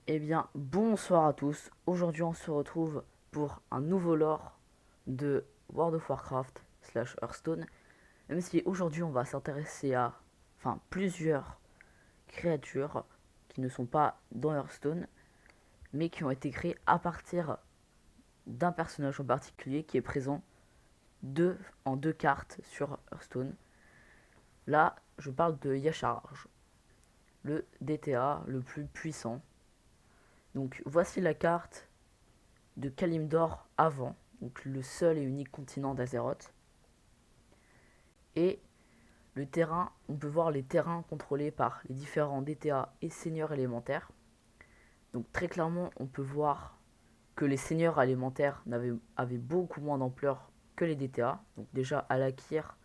Eh bien, bonsoir à tous. Aujourd'hui, on se retrouve pour un nouveau lore de World of Warcraft slash Hearthstone. Même si aujourd'hui, on va s'intéresser à, plusieurs créatures qui ne sont pas dans Hearthstone, mais qui ont été créées à partir d'un personnage en particulier qui est présent en deux cartes sur Hearthstone. Là, je parle de Yasharaj, le DTA le plus puissant. Donc, voici la carte de Kalimdor avant, donc le seul et unique continent d'Azeroth. Et le terrain, on peut voir les terrains contrôlés par les différents DTA et seigneurs élémentaires. Donc très clairement, on peut voir que les seigneurs élémentaires avaient beaucoup moins d'ampleur que les DTA. Donc déjà Alakir,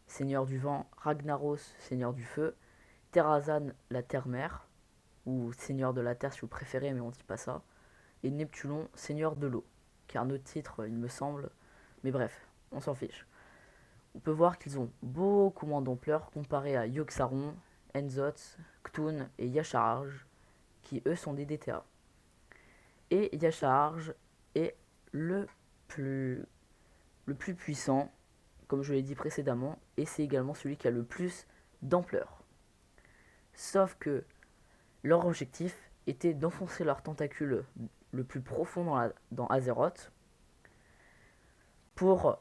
seigneur du vent, Ragnaros, seigneur du feu, Terrazan, la terre-mère, ou seigneur de la terre si vous préférez, mais on dit pas ça, et Neptulon, seigneur de l'eau, qui a un autre titre, il me semble, mais bref, on s'en fiche. On peut voir qu'ils ont beaucoup moins d'ampleur comparé à Yogg-Saron, Enzoth, Ktun et Yasharaj, qui eux sont des DTA. Et Yasharaj est le plus, le plus puissant, comme je l'ai dit précédemment, et c'est également celui qui a le plus d'ampleur. Sauf que leur objectif était d'enfoncer leur tentacule le plus profond dans Azeroth pour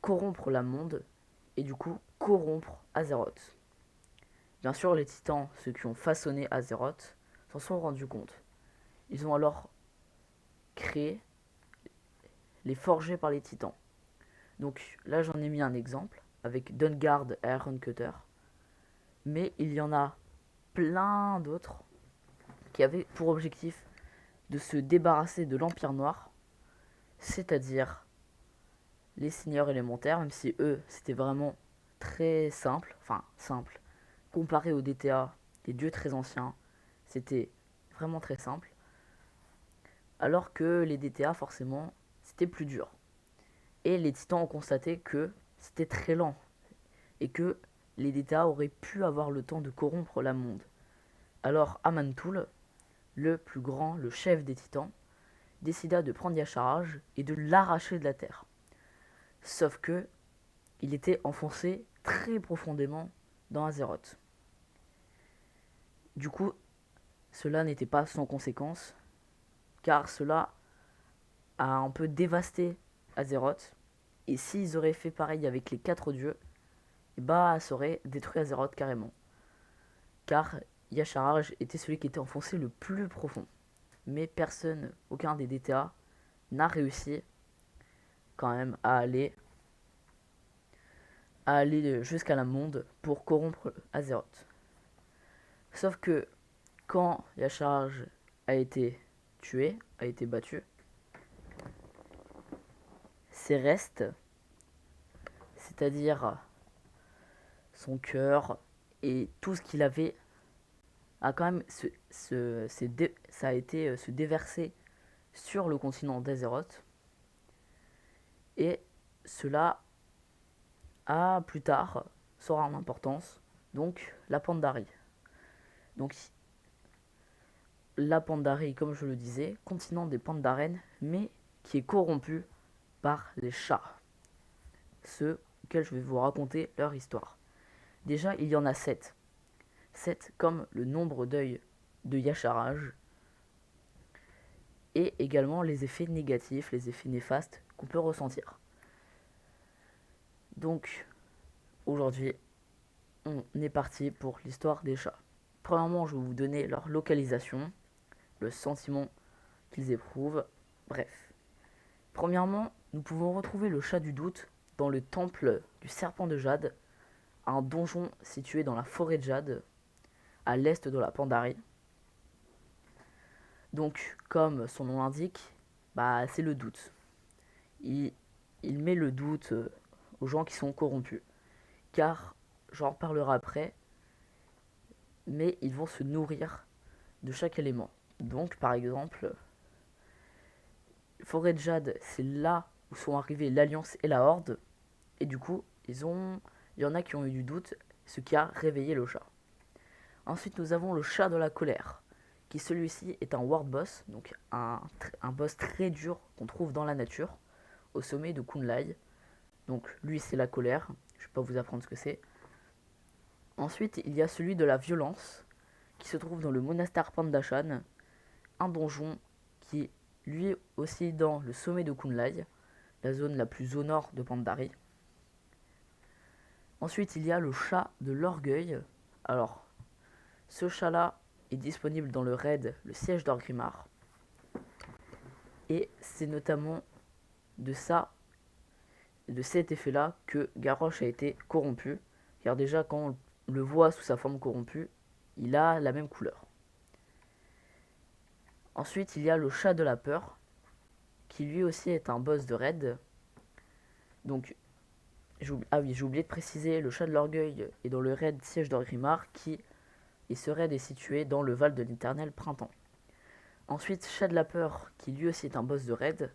corrompre la monde et du coup corrompre Azeroth. Bien sûr, les titans, ceux qui ont façonné Azeroth, s'en sont rendus compte. Ils ont alors créé les forgés par les titans. Donc là, j'en ai mis un exemple avec Dungard et Ironcutter, mais il y en a plein d'autres qui avaient pour objectif de se débarrasser de l'Empire Noir, c'est-à-dire les seigneurs élémentaires, même si eux, c'était vraiment très simple, comparé aux DTA, des dieux très anciens, c'était vraiment très simple, alors que les DTA, forcément, c'était plus dur. Et les titans ont constaté que c'était très lent, et que les DTA auraient pu avoir le temps de corrompre la monde. Alors Amantul, le plus grand, le chef des titans, décida de prendre Yasharaj et de l'arracher de la terre. Sauf que il était enfoncé très profondément dans Azeroth. Du coup, cela n'était pas sans conséquence, car cela a un peu dévasté Azeroth. Et s'ils auraient fait pareil avec les 4 dieux, bah ça aurait détruit Azeroth carrément. Car Yasharaj était celui qui était enfoncé le plus profond. Mais personne, aucun des DTA, n'a réussi quand même à aller jusqu'à la monde pour corrompre Azeroth. Sauf que quand Yasharaj a été tué, a été battu, ses restes, c'est-à-dire son cœur et tout ce qu'il avait, a quand même ça a été se déverser sur le continent d'Azeroth. Et cela a plus tard sera en importance, donc la Pandarie. Donc la Pandarie, comme je le disais, continent des Pandaren, mais qui est corrompu par les chats, ceux auxquels je vais vous raconter leur histoire. Déjà, il y en a 7. 7 comme le nombre d'œils de Yasharaj, et également les effets négatifs, les effets néfastes qu'on peut ressentir. Donc, aujourd'hui, on est parti pour l'histoire des chats. Premièrement, je vais vous donner leur localisation, le sentiment qu'ils éprouvent, bref. Premièrement, nous pouvons retrouver le chat du doute dans le temple du serpent de Jade, un donjon situé dans la forêt de Jade, à l'est de la Pandarie. Donc, comme son nom l'indique, c'est le doute. Il, il met le doute aux gens qui sont corrompus. Car, j'en reparlerai après, mais ils vont se nourrir de chaque élément. Donc, par exemple, Forêt de Jade, c'est là où sont arrivés l'Alliance et la Horde, et du coup, il y en a qui ont eu du doute, ce qui a réveillé le chat. Ensuite, nous avons le chat de la colère, qui celui-ci est un World Boss, donc un boss très dur qu'on trouve dans la nature, au sommet de Kunlai. Donc lui c'est la colère, je vais pas vous apprendre ce que c'est. Ensuite il y a celui de la violence, qui se trouve dans le monastère Pandashan, un donjon qui lui aussi dans le sommet de Kunlai, la zone la plus au nord de Pandari. Ensuite il y a le chat de l'orgueil. Alors ce chat là est disponible dans le raid le siège d'Orgrimmar. Et c'est notamment de cet effet-là que Garrosh a été corrompu. Car déjà, quand on le voit sous sa forme corrompue, il a la même couleur. Ensuite, il y a le chat de la peur, qui lui aussi est un boss de raid. Donc, j'ai oublié de préciser, le chat de l'orgueil est dans le raid siège d'Orgrimmar, et ce raid est situé dans le Val de l'Éternel Printemps. Ensuite, chat de la peur, qui lui aussi est un boss de raid,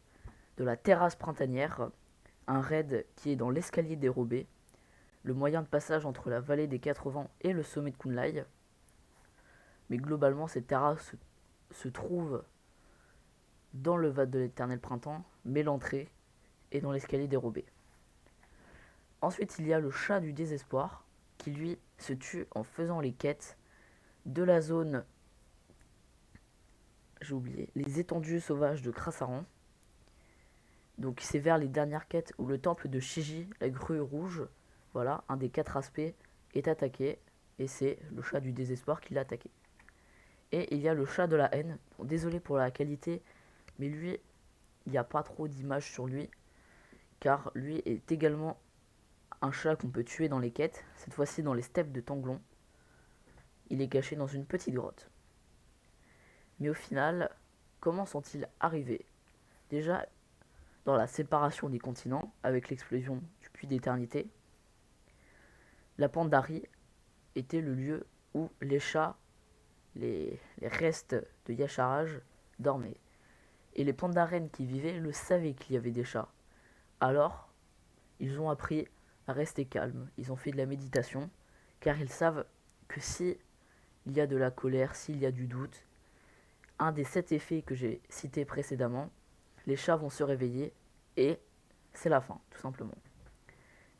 de la terrasse printanière, un raid qui est dans l'escalier dérobé, le moyen de passage entre la vallée des 80 et le sommet de Kunlai. Mais globalement, cette terrasse se trouve dans le Val de l'Éternel Printemps, mais l'entrée est dans l'escalier dérobé. Ensuite, il y a le chat du désespoir, qui lui se tue en faisant les quêtes de la zone, j'ai oublié, les étendues sauvages de Krassaran. Donc c'est vers les dernières quêtes où le temple de Shiji, la grue rouge, voilà, un des 4 aspects, est attaqué, et c'est le chat du désespoir qui l'a attaqué. Et il y a le chat de la haine. Bon, désolé pour la qualité, mais lui, il n'y a pas trop d'images sur lui, car lui est également un chat qu'on peut tuer dans les quêtes, cette fois-ci dans les steppes de Tanglon. Il est caché dans une petite grotte. Mais au final, comment sont-ils arrivés? Déjà, dans la séparation des continents, avec l'explosion du puits d'éternité, la Pandarie était le lieu où les chats, les restes de Yasharaj, dormaient. Et les Pandaren qui vivaient le savaient qu'il y avait des chats. Alors, ils ont appris à rester calmes. Ils ont fait de la méditation, car ils savent que si il y a de la colère, s'il y a du doute, un des 7 effets que j'ai cités précédemment, les chats vont se réveiller et c'est la fin, tout simplement.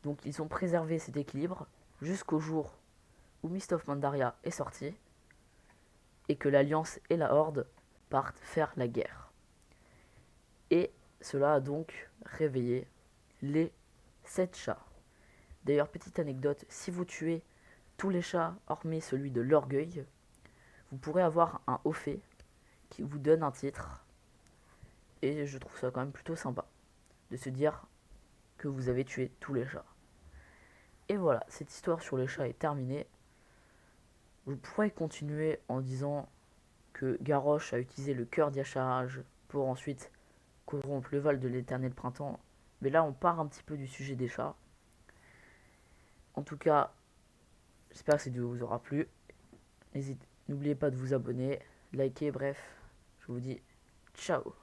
Donc ils ont préservé cet équilibre jusqu'au jour où Mist of Pandaria est sorti et que l'Alliance et la Horde partent faire la guerre. Et cela a donc réveillé les 7 chats. D'ailleurs, petite anecdote, si vous tuez tous les chats hormis celui de l'orgueil, vous pourrez avoir un haut fait qui vous donne un titre. Et je trouve ça quand même plutôt sympa de se dire que vous avez tué tous les chats. Et voilà, cette histoire sur les chats est terminée. Je pourrais continuer en disant que Garrosh a utilisé le cœur d'Yasharaj pour ensuite corrompre le Val de l'Éternel Printemps. Mais là, on part un petit peu du sujet des chats. En tout cas, j'espère que cette vidéo vous aura plu. N'oubliez pas de vous abonner, liker, bref, je vous dis ciao.